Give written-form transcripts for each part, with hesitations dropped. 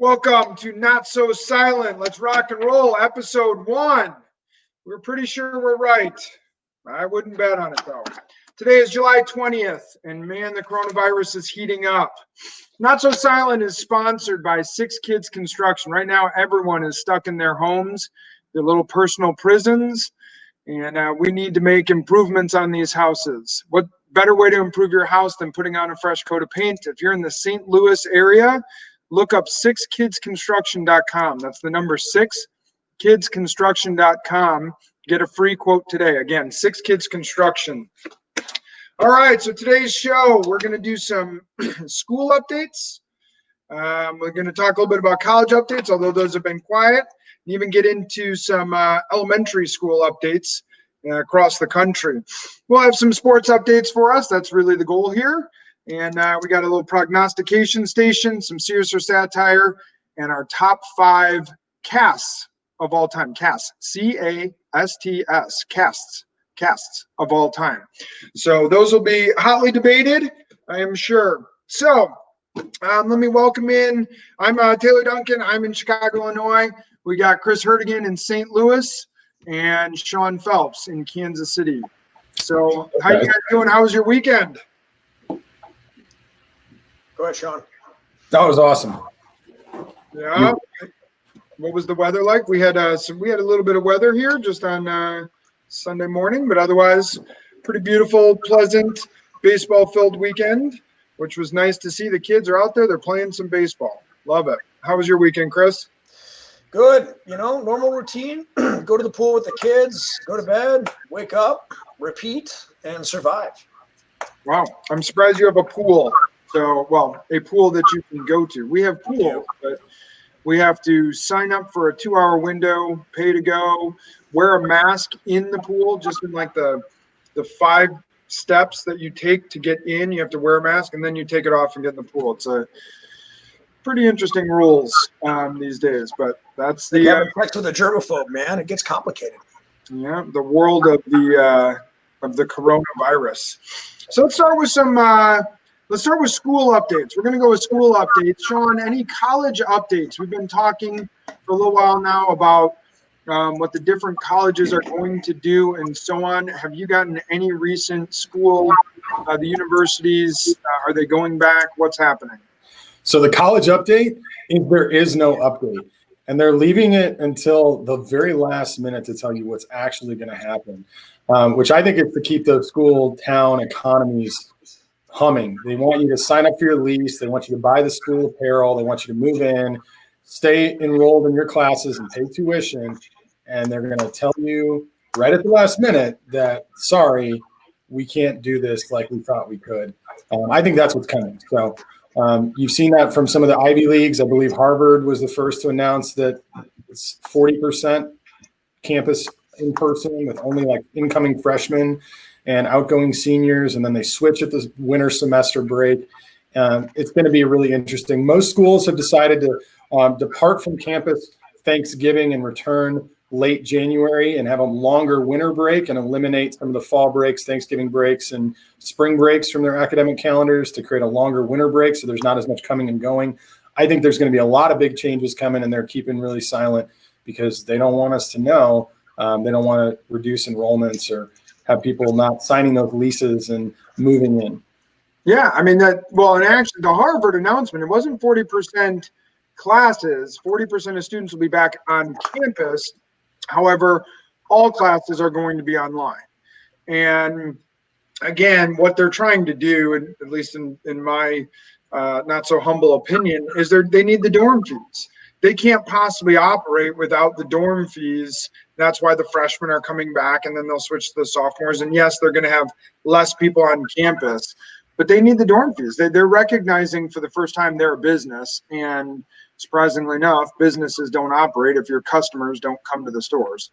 Welcome to Not So Silent. Let's rock and roll. Episode 1. We're pretty sure we're right. I wouldn't bet on it though. Today is July 20th, and man, the coronavirus is heating up. Not So Silent is sponsored by Six Kids Construction. Right now, everyone is stuck in their homes, their little personal prisons, and we need to make improvements on these houses. What better way to improve your house than putting on a fresh coat of paint? If you're in the St. Louis area, look up 6kidsconstruction.com. That's the number 6kidsconstruction.com. Get a free quote today. Again, 6 Kids Construction. All right, so today's show, we're going to do some school updates. We're going to talk a little bit about college updates, although those have been quiet, and even get into some elementary school updates across the country. We'll have some sports updates for us. That's really the goal here. And we got a little prognostication station, some serious or satire, and our top 5 casts of all time. Casts, C-A-S-T-S, casts of all time. So those will be hotly debated, I am sure. So let me welcome in. I'm Taylor Duncan. I'm in Chicago, Illinois. We got Chris Hertigan in St. Louis and Sean Phelps in Kansas City. So how you guys doing? How was your weekend? Go ahead, Sean. That was awesome. Yeah. What was the weather like? We had a little bit of weather here just on Sunday morning, but otherwise pretty beautiful, pleasant, baseball-filled weekend, which was nice to see. The kids are out there. They're playing some baseball. Love it. How was your weekend, Chris? Good. Normal routine. Go to the pool with the kids, go to bed, wake up, repeat, and survive. Wow. I'm surprised you have a pool. So, a pool that you can go to. We have pools, but we have to sign up for a 2-hour window, pay to go, wear a mask in the pool, just in like the 5 steps that you take to get in. You have to wear a mask, and then you take it off and get in the pool. It's a pretty interesting rules these days, but that's the sex with a germaphobe, man. It gets complicated. Yeah, the world of the coronavirus. So let's start with some. Let's start with school updates. We're going to go with school updates. Sean, any college updates? We've been talking for a little while now about what the different colleges are going to do and so on. Have you gotten any recent school, the universities, are they going back? What's happening? So the college update is there is no update. And they're leaving it until the very last minute to tell you what's actually going to happen, which I think is to keep those school town economies humming. They want you to sign up for your lease. They want you to buy the school apparel. They want you to move in, stay enrolled in your classes and pay tuition. And they're going to tell you right at the last minute that, sorry, we can't do this like we thought we could. I think that's what's coming. So you've seen that from some of the Ivy Leagues. I believe Harvard was the first to announce that it's 40% campus in person with only like incoming freshmen and outgoing seniors, and then they switch at the winter semester break. It's going to be really interesting. Most schools have decided to depart from campus Thanksgiving and return late January and have a longer winter break and eliminate some of the fall breaks, Thanksgiving breaks, and spring breaks from their academic calendars to create a longer winter break so there's not as much coming and going. I think there's going to be a lot of big changes coming, and they're keeping really silent because they don't want us to know. They don't want to reduce enrollments or have people not signing those leases and moving in. Yeah, I mean and actually the Harvard announcement, it wasn't 40% classes, 40% of students will be back on campus. However, all classes are going to be online. And again, what they're trying to do, at least in my not so humble opinion, is they need the dorm fees. They can't possibly operate without the dorm fees. That's why the freshmen are coming back, and then they'll switch to the sophomores. And yes, they're going to have less people on campus, but they need the dorm fees. They're recognizing for the first time they're a business, and surprisingly enough, businesses don't operate if your customers don't come to the stores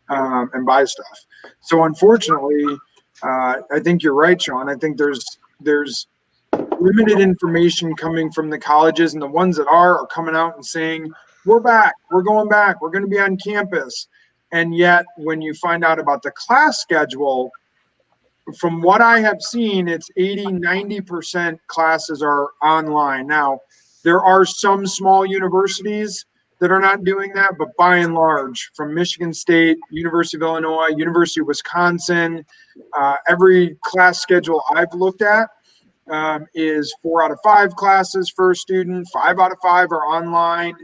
and buy stuff. So unfortunately, I think you're right, Sean. I think there's limited information coming from the colleges, and the ones that are coming out and saying, we're back, we're going back, we're going to be on campus. And yet when you find out about the class schedule, from what I have seen, it's 80-90% classes are online. Now, There are some small universities that are not doing that, but by and large, from Michigan State, University of Illinois, University of Wisconsin, every class schedule I've looked at is 4 out of 5 classes for a student, 5 out of 5 are online.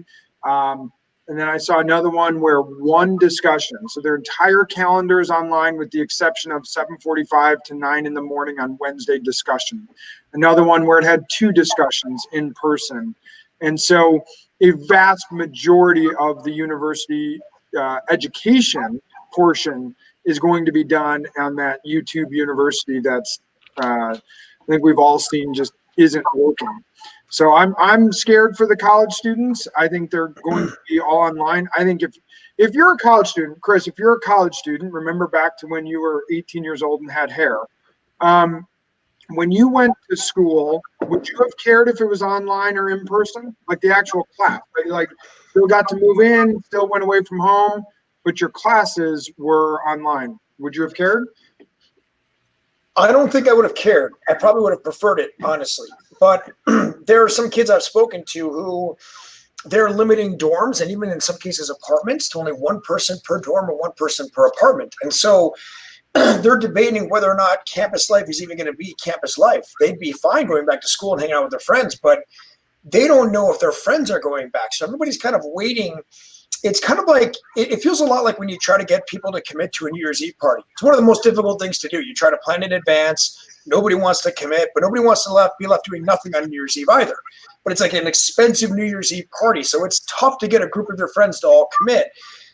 And then I saw another one where one discussion, so their entire calendar is online with the exception of 7:45 to 9 in the morning on Wednesday discussion. Another one where it had 2 discussions in person. And so a vast majority of the university education portion is going to be done on that YouTube university that's I think we've all seen just isn't working. So I'm scared for the college students. I think they're going to be all online. I think if you're a college student, Chris, if you're a college student, remember back to when you were 18 years old and had hair. When you went to school, would you have cared if it was online or in person, like the actual class? Right? Like still got to move in, still went away from home, but your classes were online. Would you have cared? I don't think I would have cared. I probably would have preferred it, honestly. But there are some kids I've spoken to who they're limiting dorms and even in some cases apartments to only one person per dorm or one person per apartment. And so they're debating whether or not campus life is even going to be campus life. They'd be fine going back to school and hanging out with their friends, but they don't know if their friends are going back. So everybody's kind of waiting. It's kind of like, it feels a lot like when you try to get people to commit to a New Year's Eve party. It's one of the most difficult things to do. You try to plan in advance. Nobody wants to commit, but nobody wants to be left doing nothing on New Year's Eve either. But it's like an expensive New Year's Eve party. So it's tough to get a group of your friends to all commit.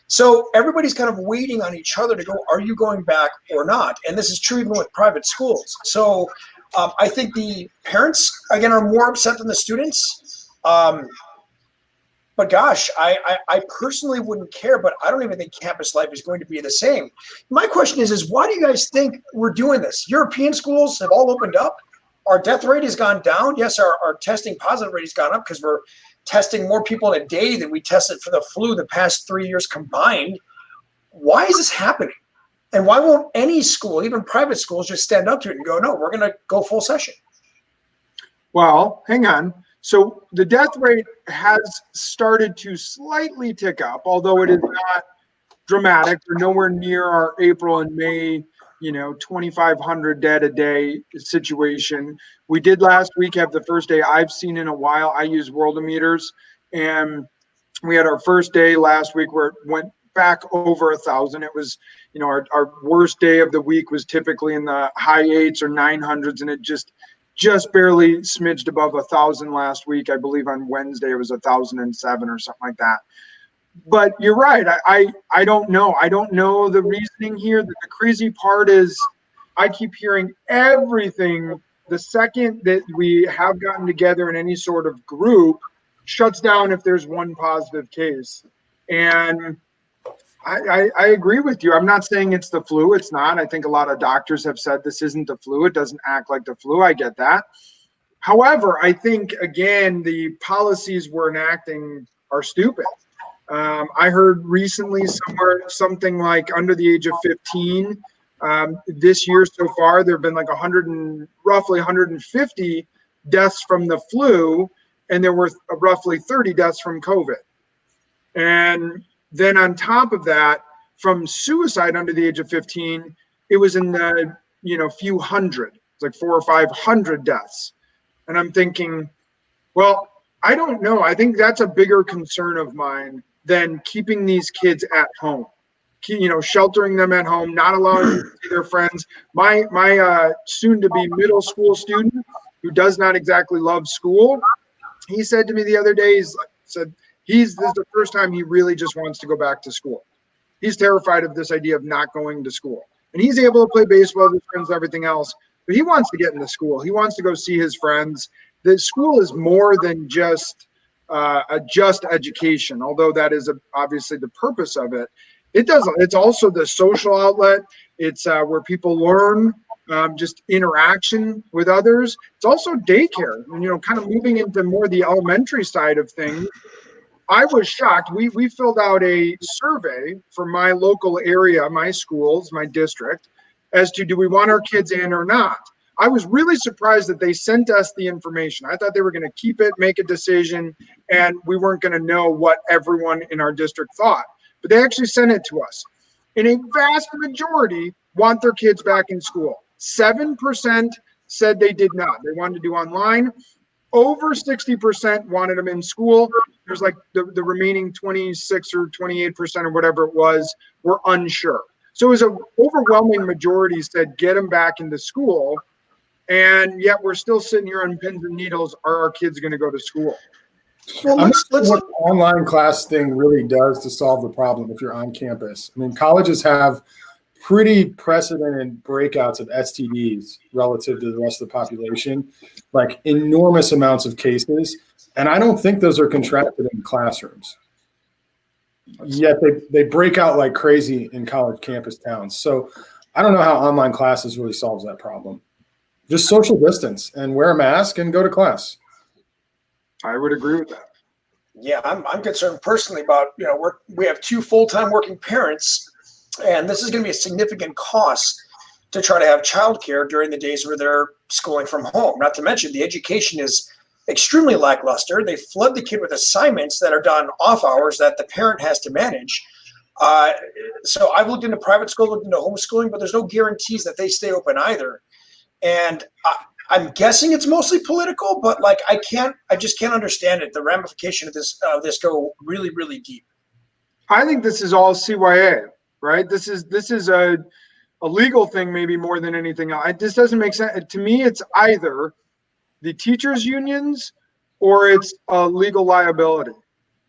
So everybody's kind of waiting on each other to go, are you going back or not? And this is true even with private schools. So I think the parents, again, are more upset than the students. But gosh, I personally wouldn't care, but I don't even think campus life is going to be the same. My question is why do you guys think we're doing this? European schools have all opened up. Our death rate has gone down. Yes, our testing positive rate has gone up because we're testing more people in a day than we tested for the flu the past 3 years combined. Why is this happening? And why won't any school, even private schools, just stand up to it and go, no, we're going to go full session? Well, hang on. So the death rate has started to slightly tick up, although it is not dramatic. We're nowhere near our April and May, 2,500 dead a day situation. We did last week have the first day I've seen in a while. I use Worldometers, and we had our first day last week where it went back over 1,000. It was, our worst day of the week was typically in the high 8s or 900s, and it just barely smidged above 1,000 last week. I believe on Wednesday it was 1,007 or something like that. But you're right. I don't know. I don't know the reasoning here. The crazy part is I keep hearing everything. The second that we have gotten together in any sort of group shuts down if there's one positive case. And I agree with you. I'm not saying it's the flu. It's not. I think a lot of doctors have said this isn't the flu. It doesn't act like the flu. I get that. However, I think, again, the policies we're enacting are stupid. I heard recently somewhere something like under the age of 15, this year so far, there have been like roughly 150 deaths from the flu, and there were roughly 30 deaths from COVID. And then on top of that, from suicide under the age of 15, it was in the few hundred. It's like 400 or 500 deaths. And I'm thinking, well, I don't know. I think that's a bigger concern of mine than keeping these kids at home. Sheltering them at home, not allowing them to see their friends. My soon-to-be middle school student who does not exactly love school, he said to me the other day, this is the first time he really just wants to go back to school. He's terrified of this idea of not going to school. And he's able to play baseball with his friends and everything else, but he wants to get into school. He wants to go see his friends. The school is more than just education, although that is obviously the purpose of it. It's also the social outlet. It's where people learn, just interaction with others. It's also daycare, kind of moving into more the elementary side of things. I was shocked. We filled out a survey for my local area, my schools, my district, as to do we want our kids in or not. I was really surprised that they sent us the information. I thought they were going to keep it, make a decision, and we weren't going to know what everyone in our district thought. But they actually sent it to us. And a vast majority want their kids back in school. 7% said they did not. They wanted to do online. Over 60% wanted them in school. There's like the remaining 26 or 28% or whatever it was were unsure. So it was an overwhelming majority said get them back into school. And yet we're still sitting here on pins and needles. Are our kids going to go to school? Well, I'm not let's sure what the online class thing really does to solve the problem if you're on campus. I mean, colleges have pretty precedented breakouts of STDs relative to the rest of the population, like enormous amounts of cases. And I don't think those are contracted in classrooms. Yet they break out like crazy in college campus towns. So I don't know how online classes really solves that problem. Just social distance and wear a mask and go to class. I would agree with that. Yeah, I'm concerned personally about, we have 2 full-time working parents, and this is going to be a significant cost to try to have childcare during the days where they're schooling from home. Not to mention the education is extremely lackluster. They flood the kid with assignments that are done off hours that the parent has to manage. So I've looked into private school, looked into homeschooling, but there's no guarantees that they stay open either. And I'm guessing it's mostly political, but like I just can't understand it. The ramification of this go really, really deep. I think this is all CYA, right? This is a legal thing, maybe more than anything else. This doesn't make sense to me. It's either the teachers' unions or it's a legal liability.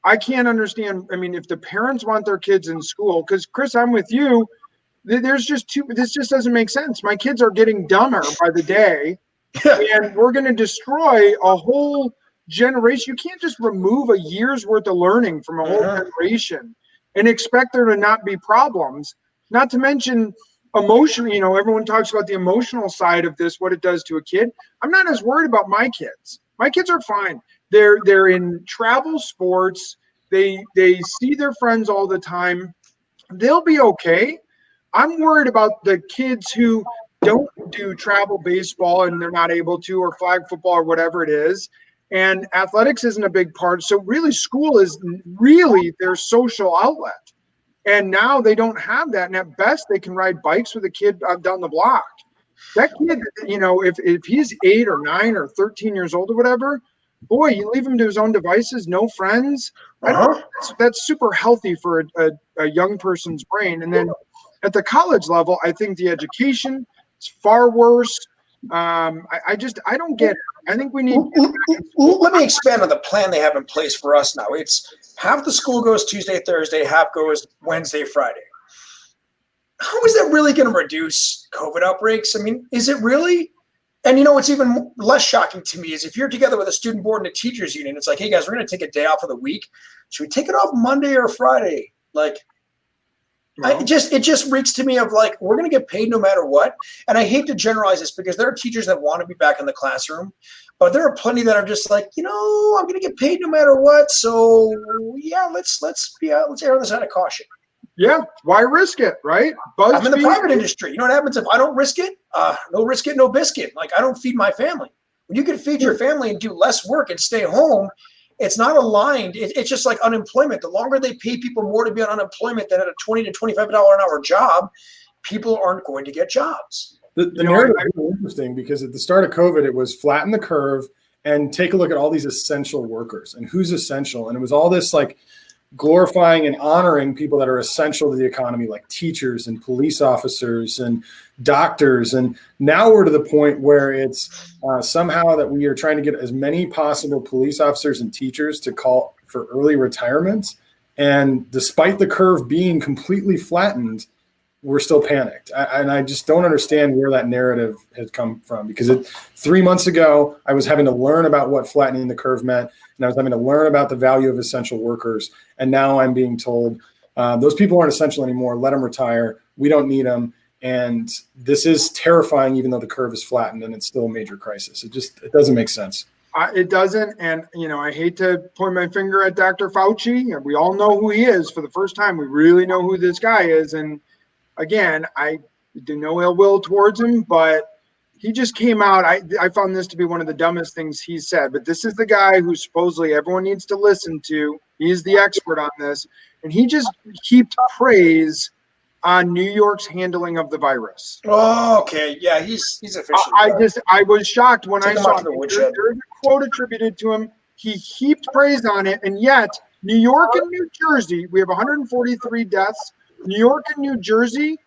I can't understand. I mean, if the parents want their kids in school, because Chris, I'm with you. There's just this just doesn't make sense. My kids are getting dumber by the day, and we're going to destroy a whole generation. You can't just remove a year's worth of learning from a whole generation and expect there to not be problems. Not to mention emotionally, everyone talks about the emotional side of this, what it does to a kid. I'm not as worried about my kids. My kids are fine. They're in travel sports. They see their friends all the time. They'll be okay. I'm worried about the kids who don't do travel baseball and they're not able to, or flag football or whatever it is. And athletics isn't a big part. So really school is really their social outlet. And now they don't have that. And at best they can ride bikes with a kid down the block. That kid, if he's 8 or 9 or 13 years old or whatever, boy, you leave him to his own devices, no friends. That's super healthy for a young person's brain. And then at the college level, I think the education is far worse. I don't get it. I think we need. Let me expand on the plan they have in place for us now. It's half the school goes Tuesday, Thursday, half goes Wednesday, Friday. How is that really going to reduce COVID outbreaks? I mean, is it really? And what's even less shocking to me is if you're together with a student board and a teachers union, it's like, hey guys, we're going to take a day off of the week. Should we take it off Monday or Friday? Like, it just reeks to me of like, we're going to get paid no matter what. And I hate to generalize this because there are teachers that want to be back in the classroom, but there are plenty that are just like, I'm going to get paid no matter what. So yeah, let's err on the side of caution. Yeah, why risk it, right? I'm in the private industry. You know what happens if I don't risk it? No risk it, no biscuit. Like I don't feed my family. When you can feed your family and do less work and stay home, it's not aligned. It's just like unemployment. The longer they pay people more to be on unemployment than at a $20 to $25 an hour job, people aren't going to get jobs. The narrative is really interesting because at the start of COVID, it was flatten the curve and take a look at all these essential workers and who's essential. And it was all this like glorifying and honoring people that are essential to the economy, like teachers and police officers and doctors. And now we're to the point where it's somehow that we are trying to get as many possible police officers and teachers to call for early retirements. And despite the curve being completely flattened, we're still panicked. And I just don't understand where that narrative has come from, because 3 months ago, I was having to learn about what flattening the curve meant, and I was having to learn about the value of essential workers. And now I'm being told those people aren't essential anymore. Let them retire. We don't need them. And this is terrifying, even though the curve is flattened and it's still a major crisis. It doesn't make sense. It doesn't. And, I hate to point my finger at Dr. Fauci. We all know who he is. For the first time, we really know who this guy is. And again, I do no ill will towards him, but he just came out. I found this to be one of the dumbest things he said, but this is the guy who supposedly everyone needs to listen to. He's the expert on this. And he just heaped praise on New York's handling of the virus. Oh, okay. Yeah, he's officially. I was shocked when Take I him saw out to the woodshed. there's a quote attributed to him. He heaped praise on it, and yet New York and New Jersey, we have 143 deaths. New York and New Jersey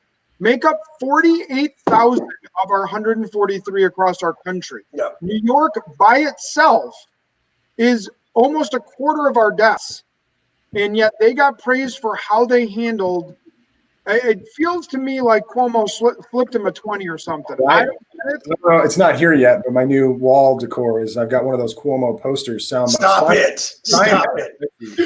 make up 48,000 of our 143 across our country. Yeah. New York by itself is almost a quarter of our deaths, and yet they got praised for how they handled. It feels to me like Cuomo flipped him a 20 or something. Well, it's not here yet, but my new wall decor is I've got one of those Cuomo posters. Stop it.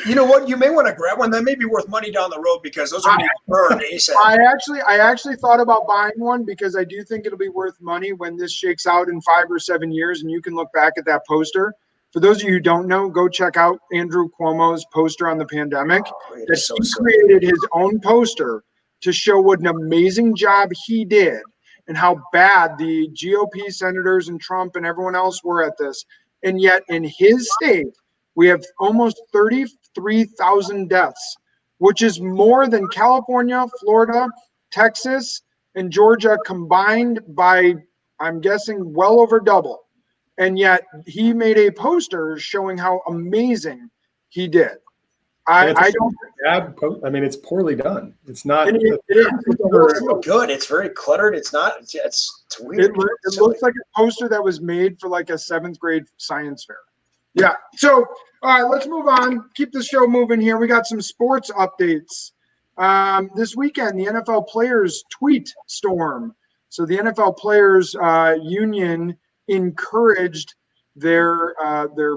You know what? You may want to grab one. That may be worth money down the road because those are going to burn ASAP. I actually thought about buying one because I do think it'll be worth money when this shakes out in 5 or 7 years and you can look back at that poster. For those of you who don't know, go check out Andrew Cuomo's poster on the pandemic. He created his own poster to show what an amazing job he did and how bad the GOP senators and Trump and everyone else were at this. And yet in his state, we have almost 33,000 deaths, which is more than California, Florida, Texas, and Georgia combined by, I'm guessing, well over double. And yet he made a poster showing how amazing he did. It's poorly done. It's not. It's good. It's very cluttered. It's not. It's weird. It looks like a poster that was made for like a 7th grade science fair. Yeah. So, all right, let's move on. Keep the show moving here. We got some sports updates. This weekend, the NFL Players Tweet Storm. So the NFL Players Union encouraged their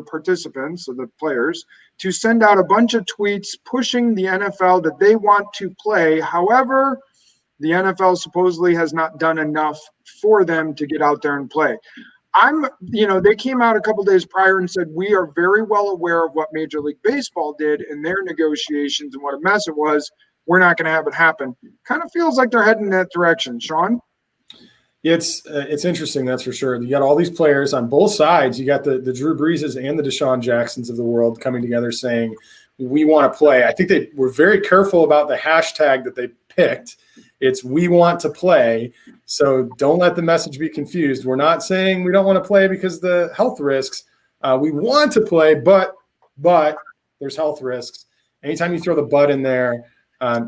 participants, so the players, to send out a bunch of tweets pushing the NFL that they want to play. However, the NFL supposedly has not done enough for them to get out there and play. They came out a couple days prior and said, we are very well aware of what Major League Baseball did in their negotiations and what a mess it was. We're not going to have it happen. Kind of feels like they're heading in that direction. Sean? It's interesting, that's for sure. You got all these players on both sides. You got the Drew Breeses and the Deshaun Jacksons of the world coming together saying, we want to play. I think they were very careful about the hashtag that they picked. It's we want to play. So don't let the message be confused. We're not saying we don't want to play because the health risks. We want to play, but there's health risks. Anytime you throw the but in there,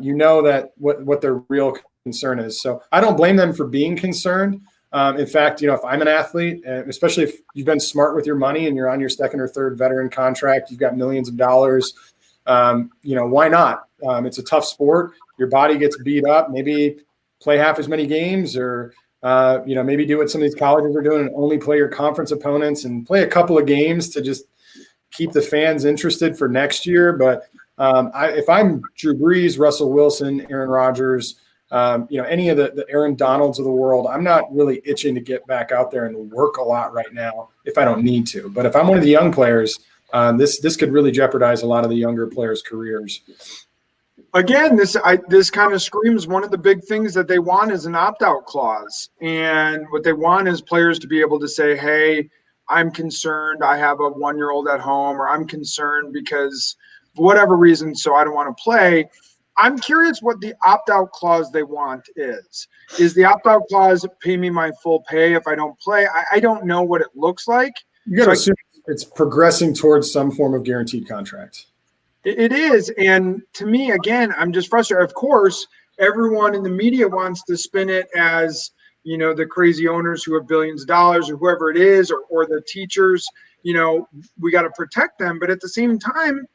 you know that what their real concern is. So I don't blame them for being concerned. In fact, if I'm an athlete, especially if you've been smart with your money and you're on your 2nd or 3rd veteran contract, you've got millions of dollars, why not? It's a tough sport. Your body gets beat up. Maybe play half as many games or, maybe do what some of these colleges are doing and only play your conference opponents and play a couple of games to just keep the fans interested for next year. But if I'm Drew Brees, Russell Wilson, Aaron Rodgers, any of the Aaron Donalds of the world, I'm not really itching to get back out there and work a lot right now if I don't need to. But if I'm one of the young players, this could really jeopardize a lot of the younger players' careers. Again, this kind of screams one of the big things that they want is an opt-out clause. And what they want is players to be able to say, hey, I'm concerned. I have a 1-year-old at home, or I'm concerned because for whatever reason, so I don't want to play. I'm curious what the opt-out clause they want is. Is the opt-out clause pay me my full pay if I don't play? I don't know what it looks like. You got to assume it's progressing towards some form of guaranteed contract. It is. And to me, again, I'm just frustrated. Of course, everyone in the media wants to spin it as, the crazy owners who have billions of dollars or whoever it is, or the teachers, we got to protect them. But at the same time,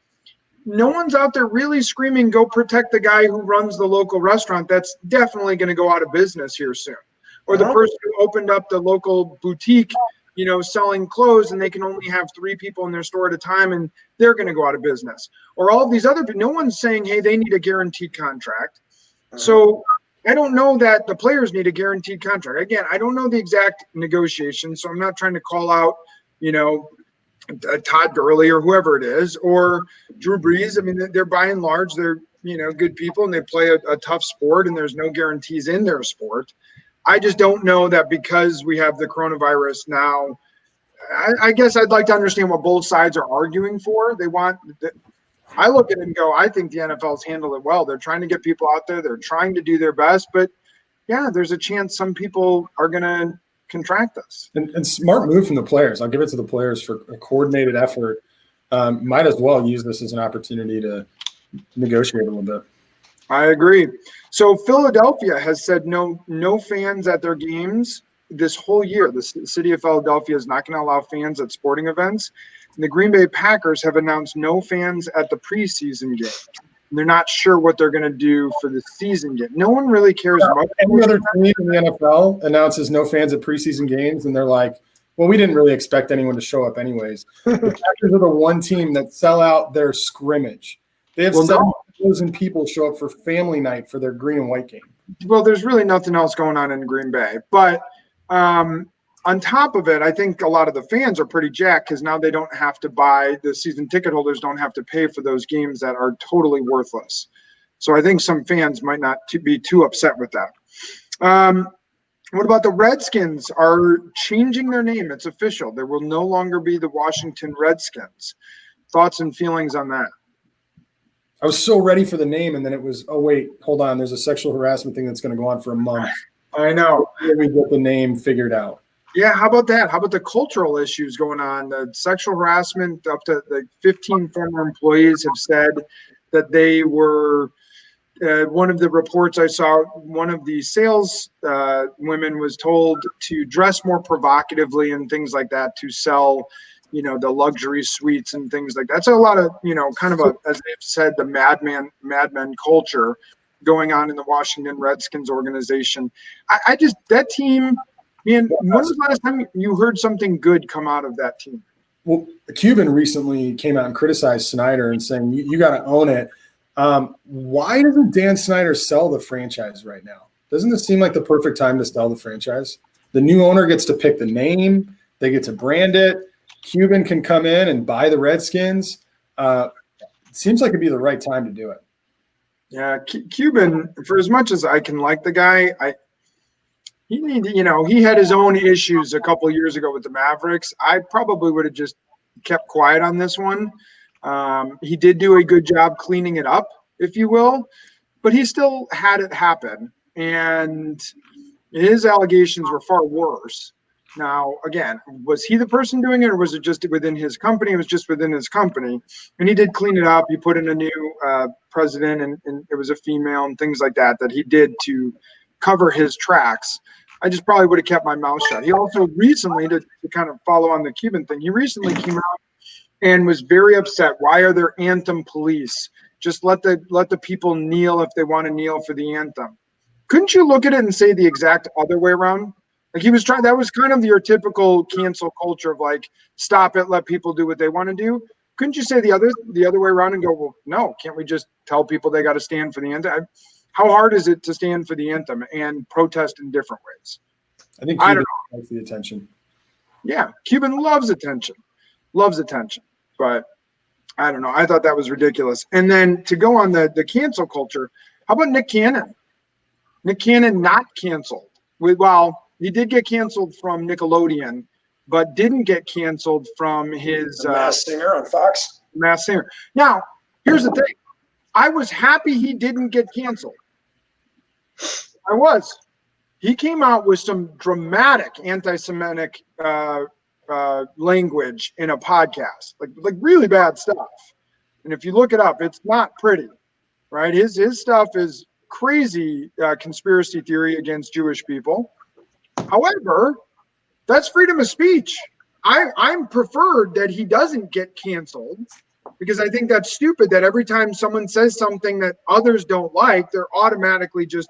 no one's out there really screaming, go protect the guy who runs the local restaurant that's definitely going to go out of business here soon. Or the person who opened up the local boutique, selling clothes, and they can only have 3 people in their store at a time and they're going to go out of business. Or all of these other people, no one's saying, hey, they need a guaranteed contract. So I don't know that the players need a guaranteed contract. Again, I don't know the exact negotiations, so I'm not trying to call out, Todd Gurley or whoever it is, or Drew Brees. I mean, they're by and large, they're, good people and they play a tough sport and there's no guarantees in their sport. I just don't know that because we have the coronavirus now. I guess I'd like to understand what both sides are arguing for. I look at it and go, I think the NFL's handled it well. They're trying to get people out there. They're trying to do their best. But, yeah, there's a chance some people are going to contract this. And smart move from the players. I'll give it to the players for a coordinated effort. Might as well use this as an opportunity to negotiate a little bit. I agree. So Philadelphia has said no fans at their games this whole year. The city of Philadelphia is not going to allow fans at sporting events. And the Green Bay Packers have announced no fans at the preseason game. And they're not sure what they're going to do for the season game. No one really cares much. Any other team in the NFL announces no fans at preseason games, and they're like, well, we didn't really expect anyone to show up anyways. The Packers are the one team that sell out their scrimmage. They have 7,000 people show up for family night for their green and white game. Well, there's really nothing else going on in Green Bay. But on top of it, I think a lot of the fans are pretty jacked because now they don't have to buy – the season ticket holders don't have to pay for those games that are totally worthless. So I think some fans might not be too upset with that. What about the Redskins are changing their name? It's official. There will no longer be the Washington Redskins. Thoughts and feelings on that? I was so ready for the name, and then it was, oh, wait, hold on. There's a sexual harassment thing that's going to go on for a month. I know. We get the name figured out. Yeah, how about that? How about the cultural issues going on? The sexual harassment, up to 15 former employees have said that they were one of the reports I saw, one of the sales women was told to dress more provocatively and things like that to sell, the luxury suites and things like that. That's a lot of, kind of as they've said, the madmen culture going on in the Washington Redskins organization. I just, that team, man, when was the last time you heard something good come out of that team? Well, Cuban recently came out and criticized Snyder and saying, you got to own it. Why doesn't Dan Snyder sell the franchise right now? Doesn't this seem like the perfect time to sell the franchise? The new owner gets to pick the name. They get to brand it. Cuban can come in and buy the Redskins. It seems like it'd be the right time to do it. Yeah, Cuban, for as much as I can like the guy, he had his own issues a couple of years ago with the Mavericks. I probably would have just kept quiet on this one. He did do a good job cleaning it up, if you will, but he still had it happen. And his allegations were far worse. Now, again, was he the person doing it, or was it just within his company? It was just within his company. And he did clean it up. He put in a new president, and it was a female and things like that he did to cover his tracks. I just probably would have kept my mouth shut. He also recently, to kind of follow on the Cuban thing, he recently came out and was very upset. Why are there anthem police? Just let the people kneel if they want to kneel for the anthem. Couldn't you look at it and say the exact other way around? Like he was trying, that was kind of your typical cancel culture of like, stop it, let people do what they want to do. Couldn't you say the other way around and go, well, no, can't we just tell people they got to stand for the anthem? How hard is it to stand for the anthem and protest in different ways? I think Cuban likes the attention. Yeah, Cuban loves attention. But I don't know. I thought that was ridiculous. And then to go on the cancel culture, how about Nick Cannon? Nick Cannon not canceled. He did get canceled from Nickelodeon, but didn't get canceled from his Masked Singer on Fox. Masked Singer. Now, here's the thing. I was happy he didn't get canceled. I was. He came out with some dramatic anti-Semitic language in a podcast, like really bad stuff. And if you look it up, it's not pretty, right? His stuff is crazy conspiracy theory against Jewish people. However, that's freedom of speech. I'm preferred that he doesn't get canceled because I think that's stupid that every time someone says something that others don't like, they're automatically just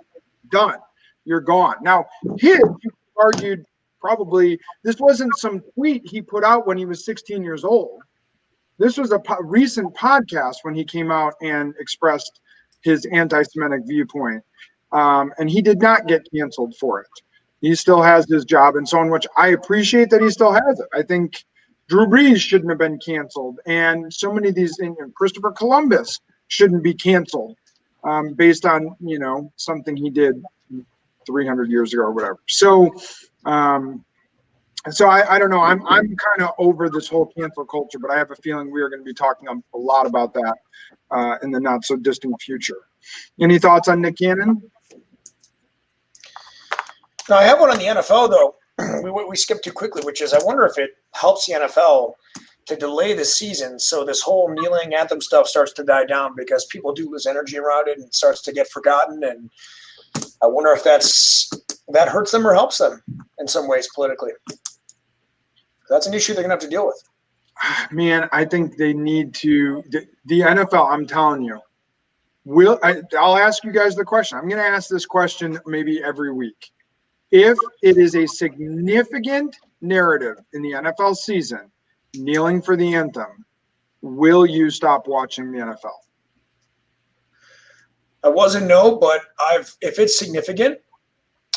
done. You're gone. Now, you argued probably this wasn't some tweet he put out when he was 16 years old. This was a recent podcast when he came out and expressed his anti-Semitic viewpoint. And he did not get canceled for it. He still has his job and so on, which I appreciate that he still has it. I think Drew Brees shouldn't have been canceled. And so many of these things, Christopher Columbus shouldn't be canceled based on, something he did 300 years ago or whatever. So, so I don't know. I'm kind of over this whole cancel culture, but I have a feeling we are going to be talking a lot about that in the not so distant future. Any thoughts on Nick Cannon? Now, I have one on the NFL though. We skipped too quickly, which is I wonder if it helps the NFL to delay the season so this whole kneeling anthem stuff starts to die down because people do lose energy around it and it starts to get forgotten. And I wonder if that hurts them or helps them in some ways politically. That's an issue they're going to have to deal with. Man, I think they need to. The NFL, I'm telling you, I'll ask you guys the question. I'm going to ask this question maybe every week. If it is a significant narrative in the NFL season, kneeling for the anthem, will you stop watching the NFL? I wasn't no, but if it's significant,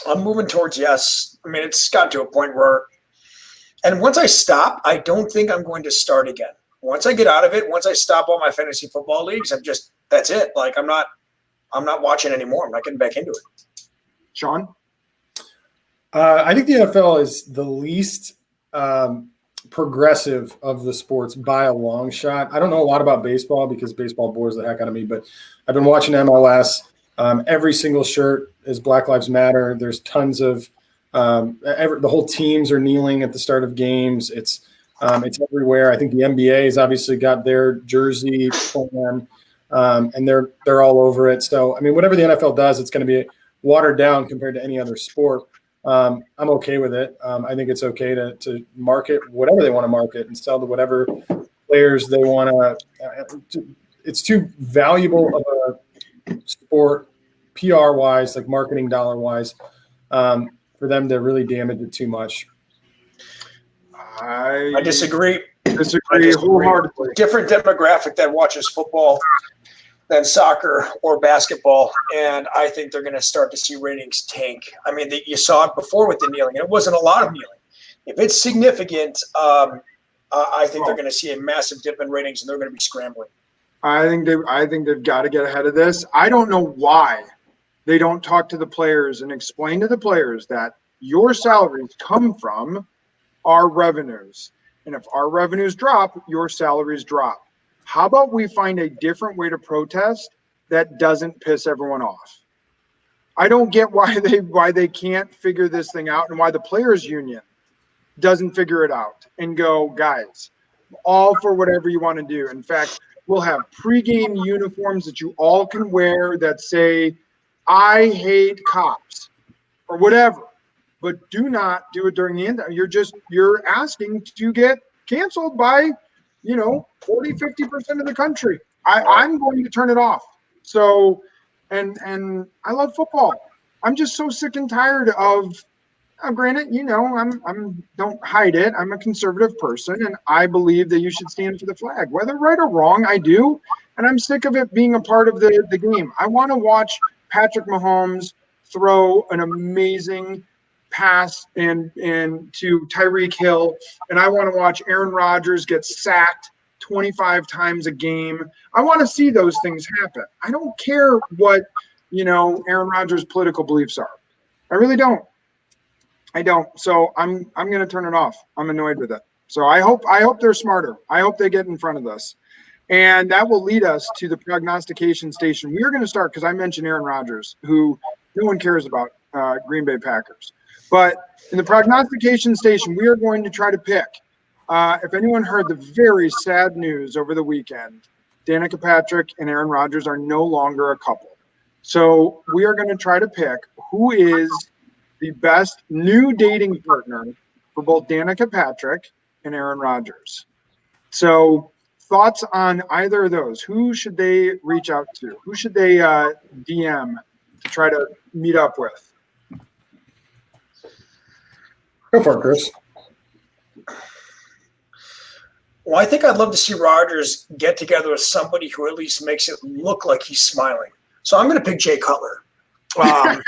I'm moving towards yes. I mean, it's got to a point where, and once I stop, I don't think I'm going to start again. Once I get out of it, once I stop all my fantasy football leagues, that's it. Like I'm not watching anymore. I'm not getting back into it. Sean? I think the NFL is the least progressive of the sports by a long shot. I don't know a lot about baseball because baseball bores the heck out of me, but I've been watching MLS. Every single shirt is Black Lives Matter. There's tons of the whole teams are kneeling at the start of games. It's everywhere. I think the NBA has obviously got their jersey plan, and they're all over it. So I mean, whatever the NFL does, it's going to be watered down compared to any other sport. I'm okay with it. I think it's okay to market whatever they want to market and sell to whatever players they want to. It's too valuable of a sport, PR-wise, like marketing dollar-wise, for them to really damage it too much. I disagree. Disagree wholeheartedly. Different demographic that watches football than soccer or basketball, and I think they're going to start to see ratings tank. I mean, you saw it before with the kneeling, and it wasn't a lot of kneeling. If it's significant, I think they're going to see a massive dip in ratings, and they're going to be scrambling. I think they've got to get ahead of this. I don't know why they don't talk to the players and explain to the players that your salaries come from our revenues, and if our revenues drop, your salaries drop. How about we find a different way to protest that doesn't piss everyone off? I don't get why they can't figure this thing out and why the players union doesn't figure it out and go, guys, all for whatever you want to do. In fact, we'll have pregame uniforms that you all can wear that say, I hate cops or whatever, but do not do it during the end. You're asking to get canceled by 40, 50% of the country. I'm going to turn it off. So, and I love football. I'm just so sick and tired of, granted, I'm don't hide it. I'm a conservative person and I believe that you should stand for the flag, whether right or wrong, I do. And I'm sick of it being a part of the game. I want to watch Patrick Mahomes throw an amazing pass and to Tyreek Hill, and I want to watch Aaron Rodgers get sacked 25 times a game. I want to see those things happen. I don't care what Aaron Rodgers' political beliefs are. I really don't. I don't. So I'm going to turn it off. I'm annoyed with it. So I hope they're smarter. I hope they get in front of this. And that will lead us to the prognostication station. We are going to start because I mentioned Aaron Rodgers, who no one cares about, Green Bay Packers. But in the prognostication station, we are going to try to pick. If anyone heard the very sad news over the weekend, Danica Patrick and Aaron Rodgers are no longer a couple. So we are going to try to pick who is the best new dating partner for both Danica Patrick and Aaron Rodgers. So thoughts on either of those? Who should they reach out to? Who should they DM to try to meet up with? Go for it, Chris. Well, I think I'd love to see Rodgers get together with somebody who at least makes it look like he's smiling. So I'm going to pick Jay Cutler. The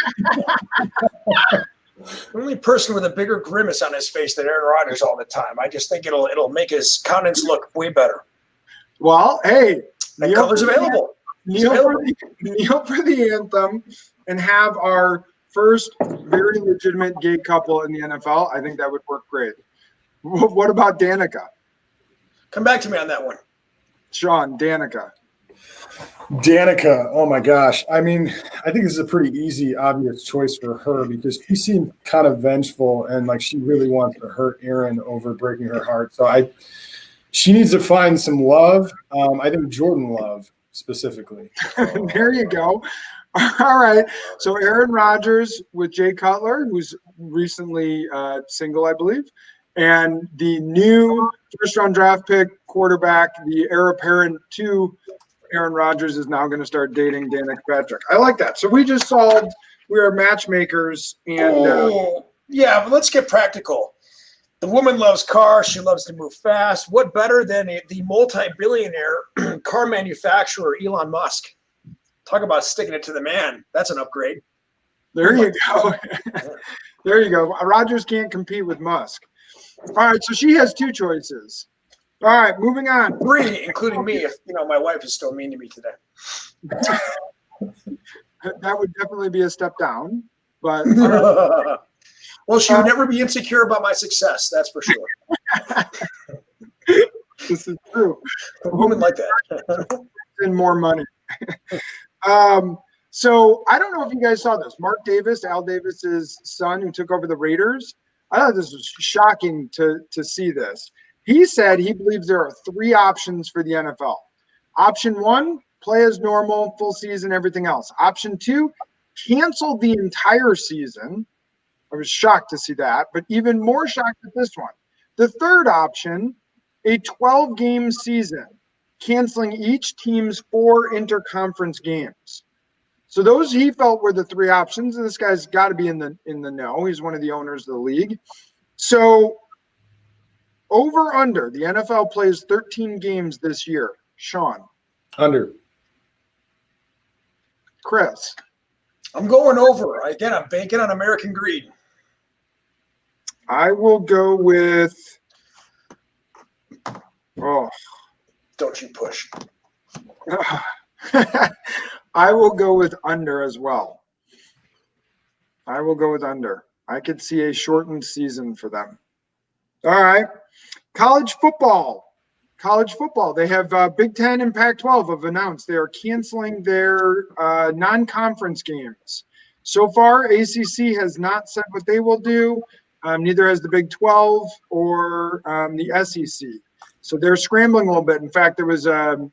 only person with a bigger grimace on his face than Aaron Rodgers all the time. I just think it'll make his countenance look way better. Well, hey, and Cutler's available. Kneel for the anthem and have our first very legitimate gay couple in the NFL. I think that would work great. What about Danica? Come back to me on that one. Sean, Danica. Danica, oh my gosh. I mean, I think this is a pretty easy, obvious choice for her because she seemed kind of vengeful and like she really wants to hurt Aaron over breaking her heart. So she needs to find some love. I think Jordan Love specifically. There you go. All right. So Aaron Rodgers with Jay Cutler, who's recently single, I believe, and the new first-round draft pick quarterback, the heir apparent to Aaron Rodgers, is now going to start dating Danica Patrick. I like that. So we just solved. We are matchmakers, and yeah, but let's get practical. The woman loves cars. She loves to move fast. What better than the multi-billionaire car manufacturer Elon Musk? Talk about sticking it to the man. That's an upgrade. There you go. There you go. Rodgers can't compete with Musk. All right, so she has two choices. All right, moving on. 3, including me, if my wife is still mean to me today. That would definitely be a step down, but well, she would never be insecure about my success. That's for sure. This is true. A woman like that. And more money. So I don't know if you guys saw this. Mark Davis, Al Davis's son, who took over the Raiders. I thought this was shocking to see this. He said he believes there are 3 options for the NFL. Option 1, play as normal, full season, everything else. Option 2, cancel the entire season. I was shocked to see that, but even more shocked at this one. The third option, a 12-game season, canceling each team's 4 interconference games. So those he felt were the 3 options, and this guy's got to be in the know. He's one of the owners of the league. So over under, the NFL plays 13 games this year. Sean. Under. Chris. I'm going over. Again, I'm banking on American greed. I will go with Don't you push. I will go with under as well. I will go with under. I could see a shortened season for them. All right. College football. They have Big Ten and Pac-12 have announced they are canceling their non-conference games. So far, ACC has not said what they will do. Neither has the Big 12 or the SEC. So they're scrambling a little bit. In fact, there was a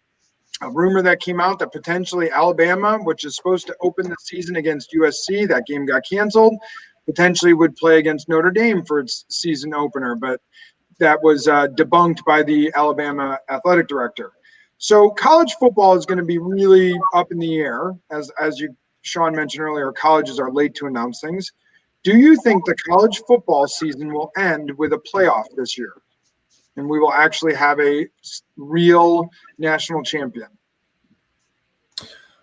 rumor that came out that potentially Alabama, which is supposed to open the season against USC, that game got canceled, potentially would play against Notre Dame for its season opener. But that was debunked by the Alabama athletic director. So college football is going to be really up in the air. As Sean mentioned earlier, colleges are late to announce things. Do you think the college football season will end with a playoff this year? And we will actually have a real national champion?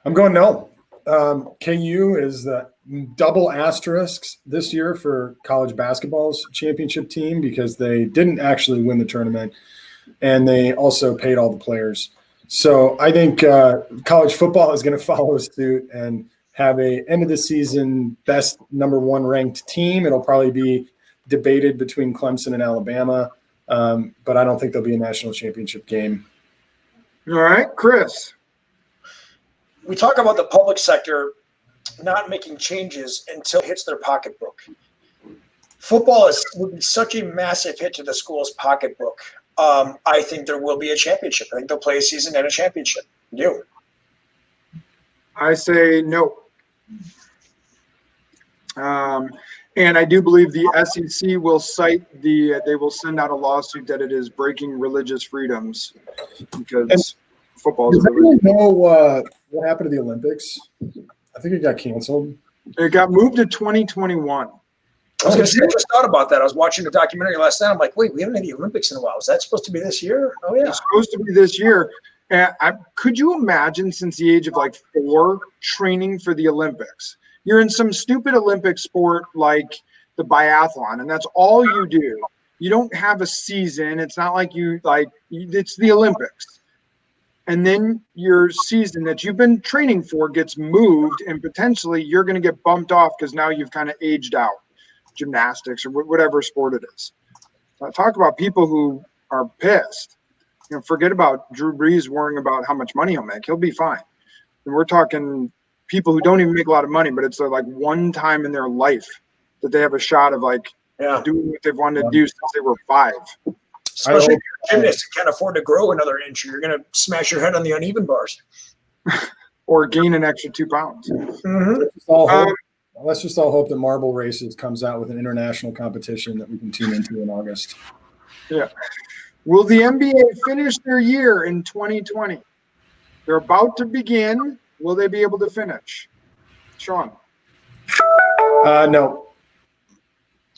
I'm going no. KU is the double asterisks this year for college basketball's championship team because they didn't actually win the tournament and they also paid all the players. So I think college football is going to follow suit and have a end of the season best number 1 ranked team. It'll probably be debated between Clemson and Alabama, but I don't think there'll be a national championship game. All right, Chris. We talk about the public sector not making changes until it hits their pocketbook. Football would be such a massive hit to the school's pocketbook. I think there will be a championship. I think they'll play a season and a championship. You? I say no. And I do believe the SEC will they will send out a lawsuit that it is breaking religious freedoms because football is does anyone know what happened to the Olympics? I think it got canceled. It got moved to 2021. I was going to say, I just thought about that. I was watching the documentary last night. I'm like, wait, we haven't had the Olympics in a while. Is that supposed to be this year? Oh, yeah. It's supposed to be this year. Could you imagine since the age of 4 training for the Olympics? You're in some stupid Olympic sport like the biathlon, and that's all you do. You don't have a season. It's not like it's the Olympics. and then your season that you've been training for gets moved, and potentially you're going to get bumped off because now you've kind of aged out, gymnastics or whatever sport it is. Talk about people who are pissed. Forget about Drew Brees worrying about how much money he'll make. He'll be fine. And we're talking people who don't even make a lot of money, but it's like one time in their life that they have a shot of doing what they've wanted to do since they were 5. Especially if you're a gymnast and can't afford to grow another inch, you're going to smash your head on the uneven bars. Or gain an extra 2 pounds. Mm-hmm. Let's just all hope that Marble Races comes out with an international competition that we can tune into in August. Yeah. Will the NBA finish their year in 2020? They're about to begin. Will they be able to finish? Sean? No.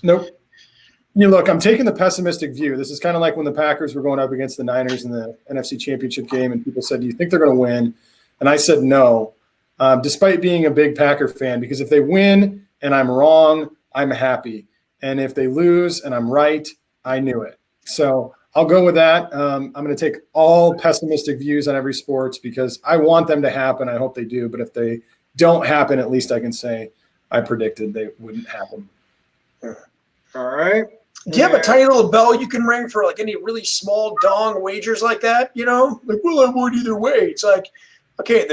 Nope. Look, I'm taking the pessimistic view. This is kind of like when the Packers were going up against the Niners in the NFC Championship game, and people said, do you think they're going to win? And I said no, despite being a big Packer fan, because if they win and I'm wrong, I'm happy. And if they lose and I'm right, I knew it. So I'll go with that. I'm going to take all pessimistic views on every sports because I want them to happen. I hope they do. But if they don't happen, at least I can say I predicted they wouldn't happen. All right. Do you have a tiny little bell you can ring for any really small dong wagers like that? Well, I would either way. It's like, okay,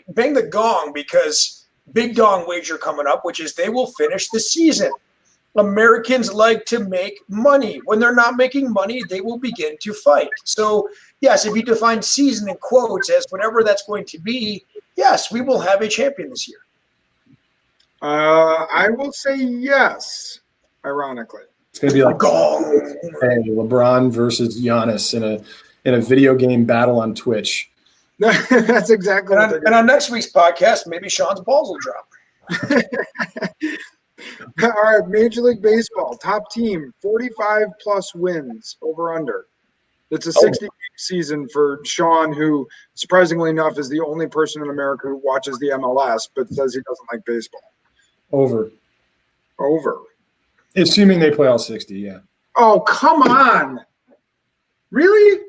bang the gong because big dong wager coming up, which is they will finish the season. Americans like to make money. When they're not making money, they will begin to fight. So, yes, if you define season in quotes as whatever that's going to be, yes, we will have a champion this year. I will say yes, ironically. It's going to be like gong. LeBron versus Giannis in a video game battle on Twitch. That's exactly what and on next week's podcast, maybe Sean's balls will drop. All right, Major League Baseball, top team, 45-plus wins, over under. It's a 60-game season for Sean, who, surprisingly enough, is the only person in America who watches the MLS, but says he doesn't like baseball. Over. Assuming they play all 60, yeah. Oh, come on. Really?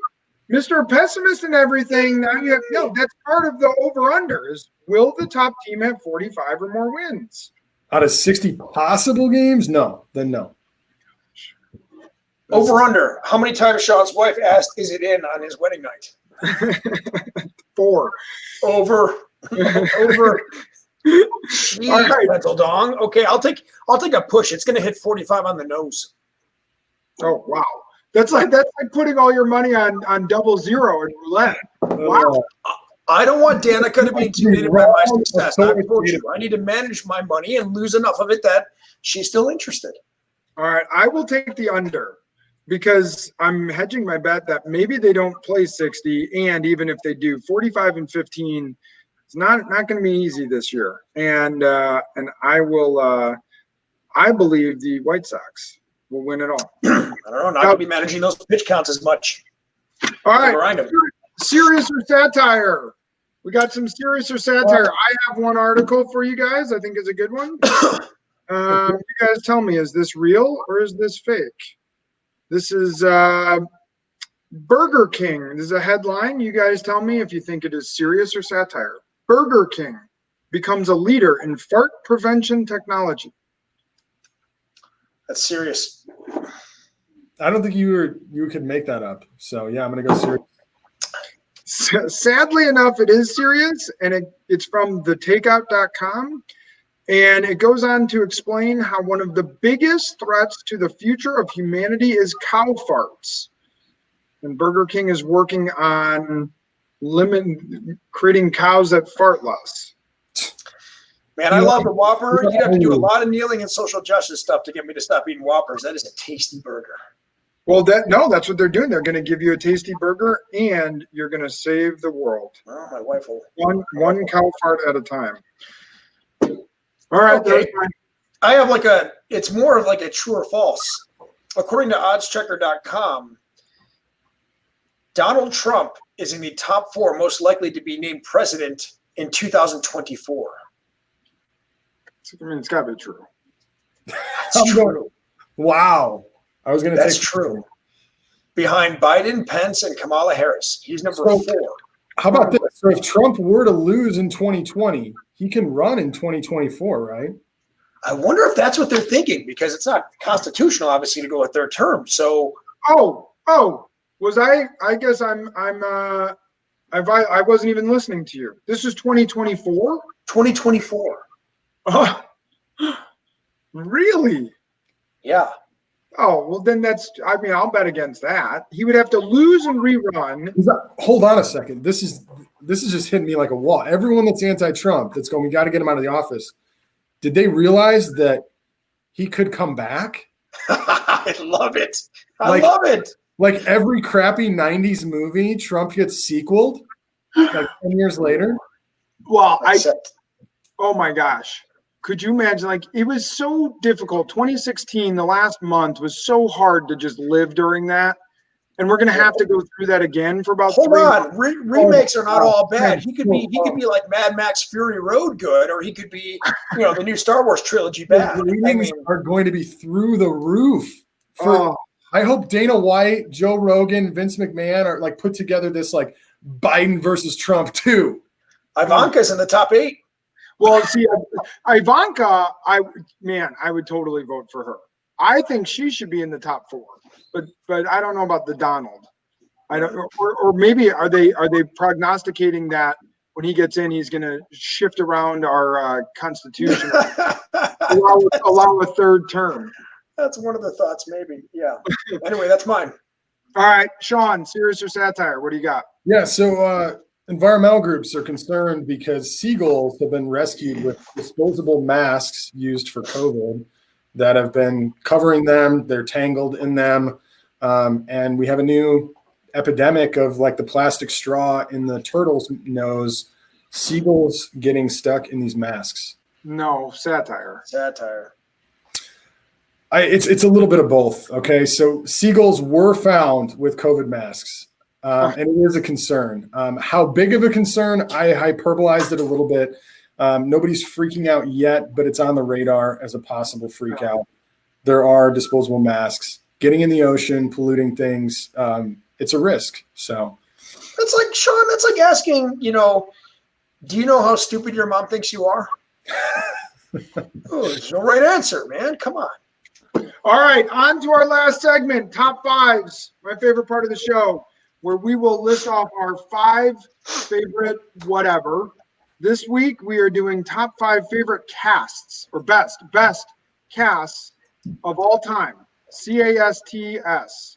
Mr. Pessimist and everything. Now you have that's part of the over-under is will the top team have 45 or more wins? Out of 60 possible games? No. Then no. Over under. How many times Sean's wife asked, is it in on his wedding night? 4. Over. Jeez, all right. Mental dong. Okay, I'll take a push. It's gonna hit 45 on the nose. Oh wow. That's like putting all your money on 00 and roulette. Wow. I don't want Danica to be intimidated by my success. I need to manage my money and lose enough of it that she's still interested. All right. I will take the under because I'm hedging my bet that maybe they don't play 60. And even if they do 45 and 15, it's not going to be easy this year. And I will I believe the White Sox will win it all. I don't know. Not going to be managing those pitch counts as much. All right. Serious or satire? We got some serious or satire. I have one article for you guys. I think is a good one. You guys tell me, is this real or is this fake? This is Burger King. This is a headline. You guys tell me if you think it is serious or satire. Burger King becomes a leader in fart prevention technology. That's serious. I don't think you could make that up. So yeah, I'm gonna go serious. Sadly enough, it is serious, and it's from thetakeout.com, and it goes on to explain how one of the biggest threats to the future of humanity is cow farts, and Burger King is working on creating cows that fart less. Man, I love the Whopper. You'd have to do a lot of kneeling and social justice stuff to get me to stop eating Whoppers. That is a tasty burger. Well, that's what they're doing. They're going to give you a tasty burger, and you're going to save the world. Oh, my wife will. One cow fart at a time. All right. Okay. I have it's more of like a true or false. According to oddschecker.com, Donald Trump is in the top 4 most likely to be named president in 2024. I mean, it's got to be true. That's true. Wow. I was going to That's true. Behind Biden, Pence, and Kamala Harris. He's number 4. How about this? So if Trump were to lose in 2020, he can run in 2024, right? I wonder if that's what they're thinking, because it's not constitutional, obviously, to go a third term. So, was I guess I wasn't even listening to you. This is 2024? 2024. Oh, really? Yeah. Oh, well, then I'll bet against that. He would have to lose and rerun. Hold on a second. This is just hitting me like a wall. Everyone that's anti-Trump, that's going, we got to get him out of the office. Did they realize that he could come back? I love it. I love it. Like every crappy 90s movie, Trump gets sequeled like 10 years later. Well, oh my gosh. Could you imagine? Like, it was so difficult. 2016, the last month, was so hard to just live during that. And we're going to have to go through that again for about 3 months. Remakes are not all bad. He could be like Mad Max Fury Road good, or he could be, the new Star Wars trilogy bad. The ratings are going to be through the roof. I hope Dana White, Joe Rogan, Vince McMahon are like put together this like Biden versus Trump too. Ivanka's in the top 8. Well, see, Ivanka, I would totally vote for her. I think she should be in the top 4, but I don't know about the Donald. I don't, or maybe are they prognosticating that when he gets in, he's going to shift around our constitution, allow a third term. That's one of the thoughts, maybe. Yeah. Anyway, that's mine. All right, Sean, serious or satire? What do you got? Yeah, so environmental groups are concerned because seagulls have been rescued with disposable masks used for COVID that have been covering them. They're tangled in them. And we have a new epidemic of like the plastic straw in the turtle's nose, seagulls getting stuck in these masks. No, satire. It's a little bit of both. Okay, so seagulls were found with COVID masks, and it is a concern. How big of a concern? I hyperbolized it a little bit. Nobody's freaking out yet, but it's on the radar as a possible freak out. There are disposable masks getting in the ocean, polluting things. It's a risk. So that's like, Sean, that's like asking, do you know how stupid your mom thinks you are? There's no right answer, man. Come on. All right, on to our last segment, top 5s, my favorite part of the show, where we will list off our 5 favorite whatever. This week, we are doing top 5 favorite casts, or best casts of all time, CASTS,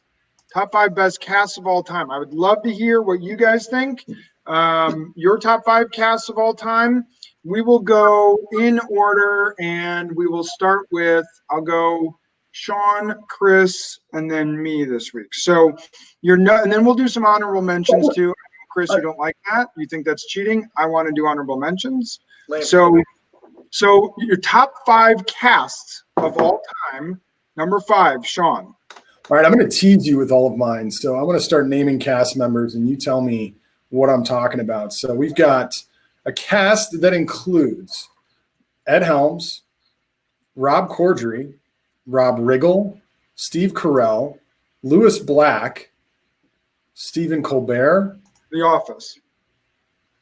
top 5 best casts of all time. I would love to hear what you guys think, your top 5 casts of all time. We will go in order, and we will start with, I'll go Sean, Chris, and then me this week. So and then we'll do some honorable mentions too. Chris, you don't like that? You think that's cheating? I want to do honorable mentions. So your top 5 casts of all time. Number 5, Sean. All right, I'm going to tease you with all of mine. So I'm going to start naming cast members, and you tell me what I'm talking about. So we've got a cast that includes Ed Helms, Rob Corddry, Rob Riggle, Steve Carell, Louis Black, Stephen Colbert. The Office.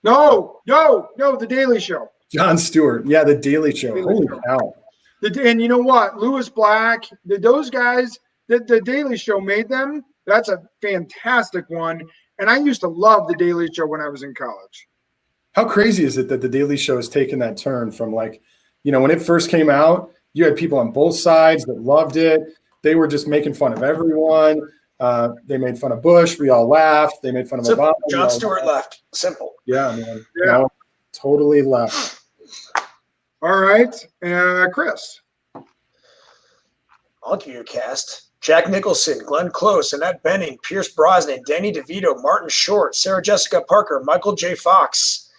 No, The Daily Show. Jon Stewart. Yeah, The Daily Show. Holy cow. And you know what? Louis Black, those guys, the Daily Show made them. That's a fantastic one. And I used to love The Daily Show when I was in college. How crazy is it that The Daily Show has taken that turn from when it first came out, you had people on both sides that loved it. They were just making fun of everyone. They made fun of Bush. We all laughed. They made fun of Obama. Jon Stewart left. Simple. Yeah, man. Yeah. No, totally left. All right. Chris. I'll give you a cast. Jack Nicholson, Glenn Close, Annette Bening, Pierce Brosnan, Danny DeVito, Martin Short, Sarah Jessica Parker, Michael J. Fox.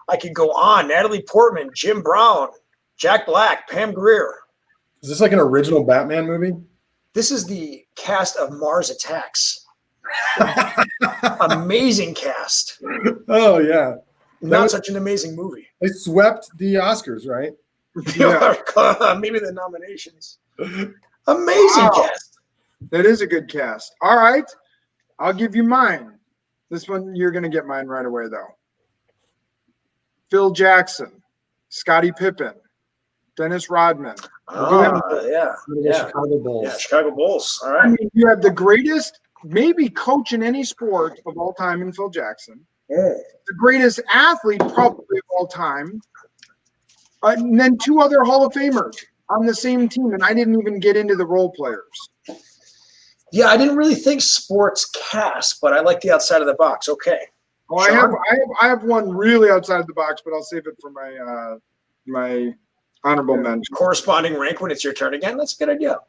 I could go on. Natalie Portman, Jim Brown, Jack Black, Pam Grier. Is this like an original Batman movie? This is the cast of Mars Attacks. Amazing cast. Oh, yeah. Not such an amazing movie. They swept the Oscars, right? Yeah. Maybe the nominations. Amazing cast. That is a good cast. All right. I'll give you mine. This one, you're going to get mine right away, though. Phil Jackson, Scottie Pippen, Dennis Rodman. Yeah. Chicago Bulls. Yeah, Chicago Bulls. All I right. mean, you have the greatest, maybe coach in any sport of all time in Phil Jackson. The greatest athlete probably of all time. And then 2 other Hall of Famers on the same team. And I didn't even get into the role players. Yeah, I didn't really think sports cast, but I like the outside of the box. Okay. Well, I have one really outside the box, but I'll save it for my my honorable mention. Corresponding rank when it's your turn again. That's a good idea.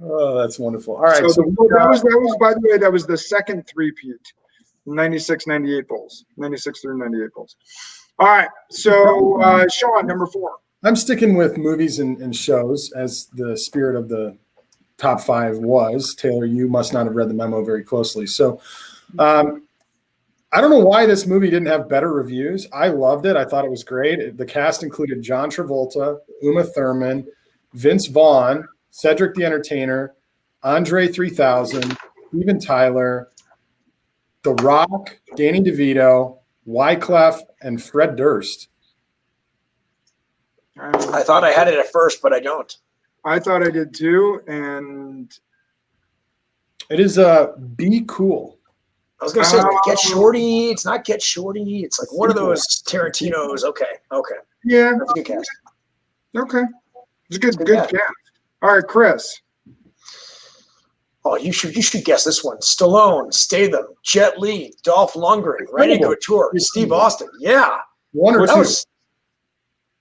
Oh, that's wonderful. All right. So that was, by the way, that was the second three-peat, 96, 98 Bulls, 96 through 98 Bulls. All right. So, Sean, number 4. I'm sticking with movies and shows as the spirit of the top 5 was. Taylor, you must not have read the memo very closely. So I don't know why this movie didn't have better reviews. I loved it. I thought it was great. The cast included John Travolta, Uma Thurman, Vince Vaughn, Cedric the Entertainer, Andre 3000, Steven Tyler, The Rock, Danny DeVito, Wyclef, and Fred Durst. I thought I had it at first, but I don't. I thought I did too, and it is Be Cool. I was going to say Get Shorty. It's not Get Shorty. It's like one of those Tarantino's. Okay. Yeah. That's a good cast. Okay. It's a good cast. All right, Chris. Oh, you should guess this one. Stallone, Statham, Jet Li, Dolph Lundgren, Randy Couture, Steve Austin. Yeah. 1 or 2.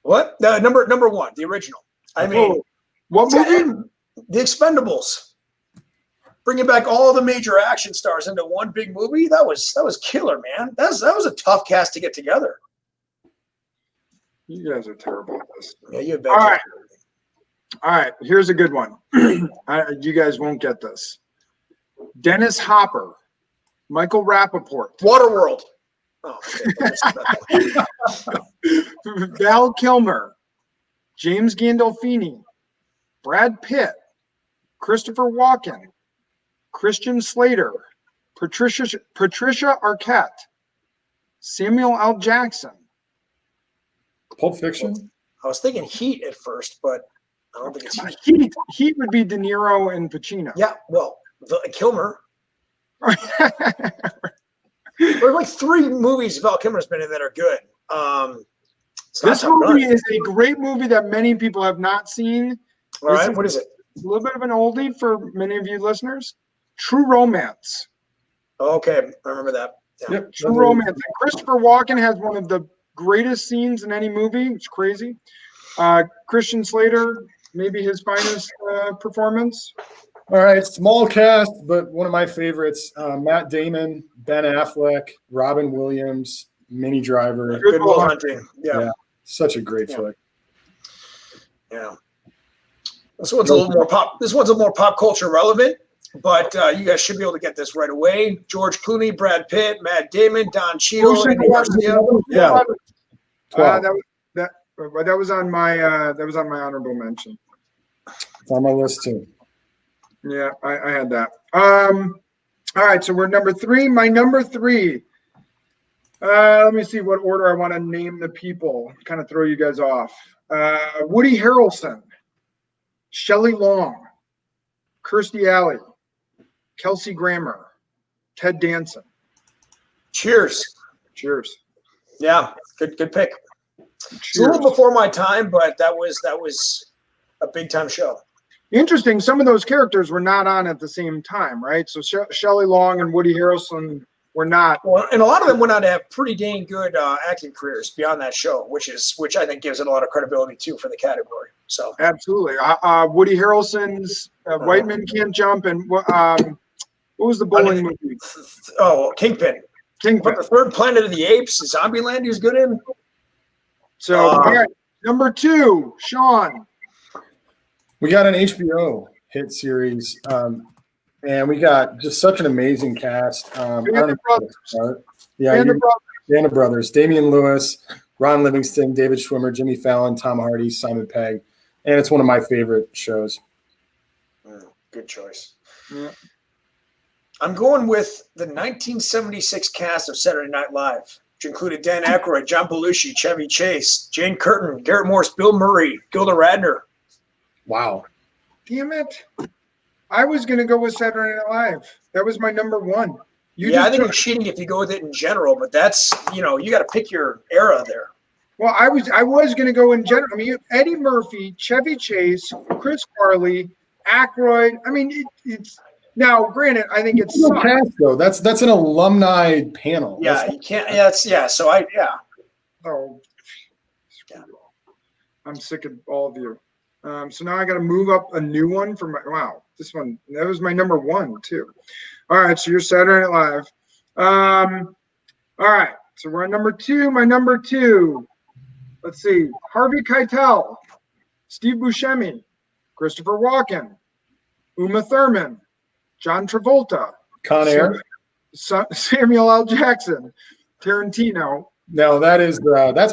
What? Number 1, the original. I mean, what movie? The Expendables. Bringing back all the major action stars into one big movie. That was killer, man. That was a tough cast to get together. You guys are terrible at this. Yeah, you bet. All right. Here's a good one. You guys won't get this. Dennis Hopper, Michael Rappaport, Waterworld. Oh, okay. Val Kilmer, James Gandolfini, Brad Pitt, Christopher Walken, Christian Slater, Patricia Arquette, Samuel L. Jackson. Pulp Fiction? I was thinking Heat at first, but I don't think it's Heat. Heat would be De Niro and Pacino. Yeah, well, Kilmer. There are like 3 movies Val Kilmer's been in that are good. This movie is a great movie that many people have not seen. All right, what is it? A little bit of an oldie for many of you listeners. True Romance. Okay, I remember that. Yeah. Yep. True Romance. And Christopher Walken has one of the greatest scenes in any movie. It's crazy. Christian Slater, maybe his finest performance. All right, small cast, but one of my favorites: Matt Damon, Ben Affleck, Robin Williams, Minnie Driver. Good Will Hunting. Yeah, such a great flick. Yeah. This one's a little more pop. This one's a more pop culture relevant, but you guys should be able to get this right away. George Clooney, Brad Pitt, Matt Damon, Don Cheadle, Andy Garcia. Yeah. That was on my honorable mention. It's on my list too. Yeah, I had that. All right, so we're number 3. My number 3. Let me see what order I want to name the people. Kind of throw you guys off. Woody Harrelson, Shelley Long, Kirstie Alley, Kelsey Grammer, Ted Danson. Cheers. Yeah, good pick. Cheers. It's a little before my time, but that was a big time show. Interesting. Some of those characters were not on at the same time, right? So Shelley Long and Woody Harrelson were not. Well, and a lot of them went on to have pretty dang good acting careers beyond that show, which I think gives it a lot of credibility too for the category. So absolutely, Woody Harrelson's White Men Can't Jump, and what was the bowling movie? Oh, Kingpin. But the Third Planet of the Apes, Zombieland, he was good in. So all right, number 2, Sean. We got an HBO hit series, and we got just such an amazing cast. Band of Brothers. Damian Lewis, Ron Livingston, David Schwimmer, Jimmy Fallon, Tom Hardy, Simon Pegg. And it's one of my favorite shows. Good choice. Yeah. I'm going with the 1976 cast of Saturday Night Live, which included Dan Aykroyd, John Belushi, Chevy Chase, Jane Curtin, Garrett Morris, Bill Murray, Gilda Radner. Wow. Damn it. I was going to go with Saturday Night Live. That was my number one. I think you're cheating if you go with it in general, but that's, you got to pick your era there. Well, I was going to go in general. I mean, Eddie Murphy, Chevy Chase, Chris Farley, Aykroyd. I mean, it's now. Granted, I think it's cast, though. That's an alumni panel. Yeah, you can't. Yeah, So Oh, I'm sick of all of you. So now I got to move up a new one for my. Wow, this one that was my number one too. All right, so you're Saturday Night Live. All right, so we're on number two. My number two. Let's see. Harvey Keitel, Steve Buscemi, Christopher Walken, Uma Thurman, John Travolta, Con Air, Samuel L. Jackson, Tarantino. No, that's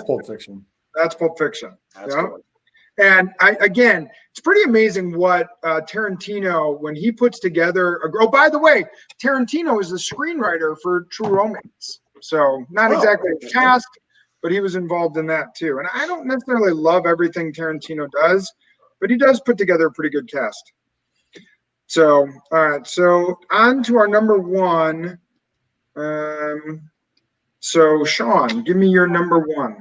Pulp Fiction. That's Pulp Fiction. That's cool. And again, it's pretty amazing what Tarantino, when he puts together. Oh, by the way, Tarantino is the screenwriter for True Romance. So not exactly a cast, but he was involved in that too. And I don't necessarily love everything Tarantino does, but he does put together a pretty good cast. So, all right. So on to our number one. So Sean, give me your number one.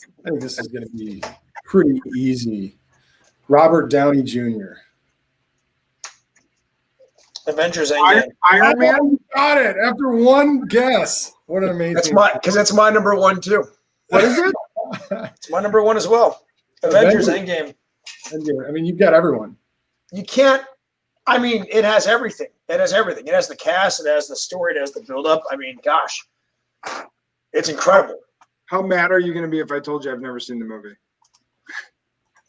I think this is going to be pretty easy. Robert Downey Jr. Avengers Endgame. Iron Man. You got it after one guess. What an amazing! That's my number one too. What is it? It's my number one as well. Avengers Endgame. I mean, you've got everyone. You can't. I mean, it has everything. It has everything. It has the cast. It has the story. It has the build-up. I mean, gosh, it's incredible. How mad are you going to be if I told you I've never seen the movie?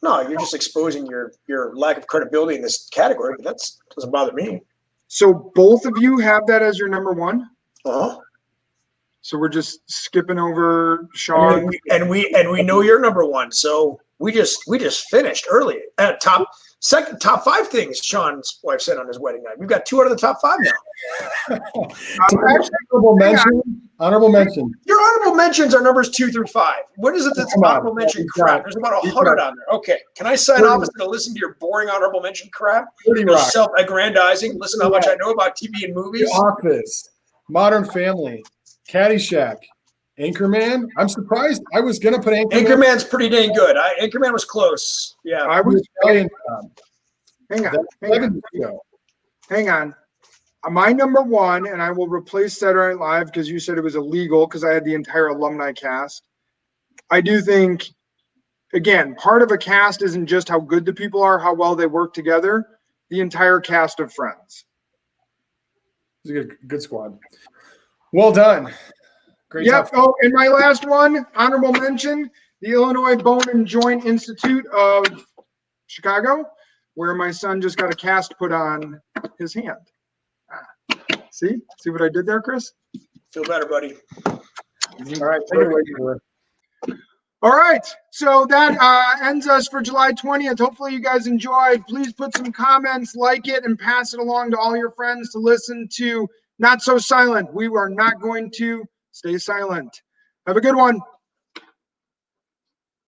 No, you're just exposing your lack of credibility in this category, but that doesn't bother me. So both of you have that as your number one? Uh-huh. So we're just skipping over Sean. And we know you're number one. So we just finished early. Top five things Sean's wife said on his wedding night. We've got 2 out of the top 5 now. Honorable mention. Your honorable mentions are numbers 2 through 5. What is it that's honorable mention crap? There's about 100 on there. Okay. Can I sign off instead of listen to your boring honorable mention crap? You're self-aggrandizing. Listen to how much I know about TV and movies. The Office, Modern Family, Caddyshack, Anchorman. I'm surprised. I was going to put Anchorman. Anchorman's pretty dang good. Anchorman was close. Yeah. I was. Hang on. My number one, and I will replace Saturday Night Live because you said it was illegal because I had the entire alumni cast. I do think, again, part of a cast isn't just how good the people are, how well they work together. The entire cast of Friends. It's a good squad. Well done. Great. Yep. Oh, and my last one, honorable mention, the Illinois Bone and Joint Institute of Chicago, where my son just got a cast put on his hand. See what I did there, Chris? Feel better, buddy. All right. Take it away. All right. So that ends us for July 20th. Hopefully you guys enjoyed. Please put some comments, like it, and pass it along to all your friends to listen to Not So Silent. We are not going to stay silent. Have a good one.